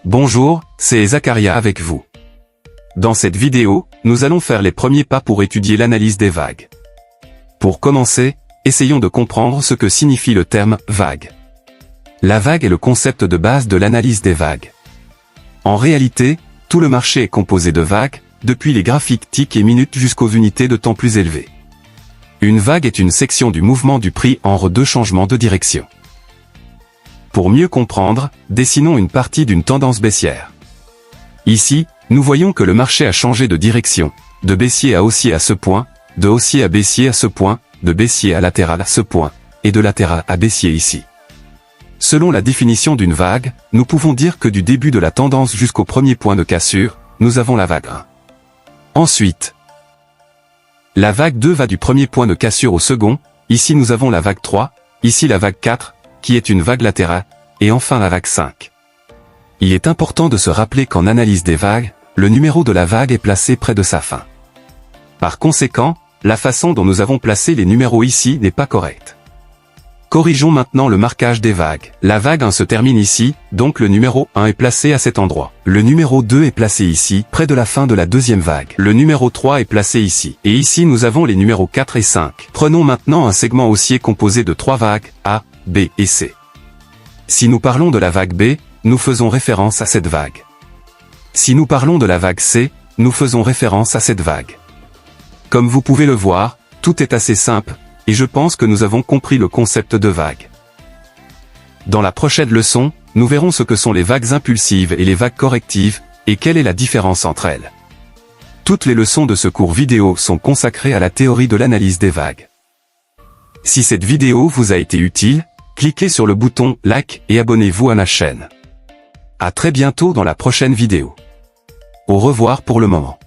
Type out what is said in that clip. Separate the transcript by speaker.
Speaker 1: Bonjour, c'est Zakaria avec vous. Dans cette vidéo, nous allons faire les premiers pas pour étudier l'analyse des vagues. Pour commencer, essayons de comprendre ce que signifie le terme « vague ». La vague est le concept de base de l'analyse des vagues. En réalité, tout le marché est composé de vagues, depuis les graphiques tick et minutes jusqu'aux unités de temps plus élevées. Une vague est une section du mouvement du prix entre deux changements de direction. Pour mieux comprendre, dessinons une partie d'une tendance baissière. Ici, nous voyons que le marché a changé de direction, de baissier à haussier à ce point, de haussier à baissier à ce point, de baissier à latéral à ce point, et de latéral à baissier ici. Selon la définition d'une vague, nous pouvons dire que du début de la tendance jusqu'au premier point de cassure, nous avons la vague 1. Ensuite, la vague 2 va du premier point de cassure au second, ici nous avons la vague 3, ici la vague 4, qui est une vague latérale, et enfin la vague 5. Il est important de se rappeler qu'en analyse des vagues, le numéro de la vague est placé près de sa fin. Par conséquent, la façon dont nous avons placé les numéros ici n'est pas correcte. Corrigeons maintenant le marquage des vagues. La vague 1 se termine ici, donc le numéro 1 est placé à cet endroit. Le numéro 2 est placé ici, près de la fin de la deuxième vague. Le numéro 3 est placé ici. Et ici nous avons les numéros 4 et 5. Prenons maintenant un segment haussier composé de 3 vagues, A, B et C. Si nous parlons de la vague B, nous faisons référence à cette vague. Si nous parlons de la vague C, nous faisons référence à cette vague. Comme vous pouvez le voir, tout est assez simple, et je pense que nous avons compris le concept de vague. Dans la prochaine leçon, nous verrons ce que sont les vagues impulsives et les vagues correctives, et quelle est la différence entre elles. Toutes les leçons de ce cours vidéo sont consacrées à la théorie de l'analyse des vagues. Si cette vidéo vous a été utile, cliquez sur le bouton like et abonnez-vous à la chaîne. À très bientôt dans la prochaine vidéo. Au revoir pour le moment.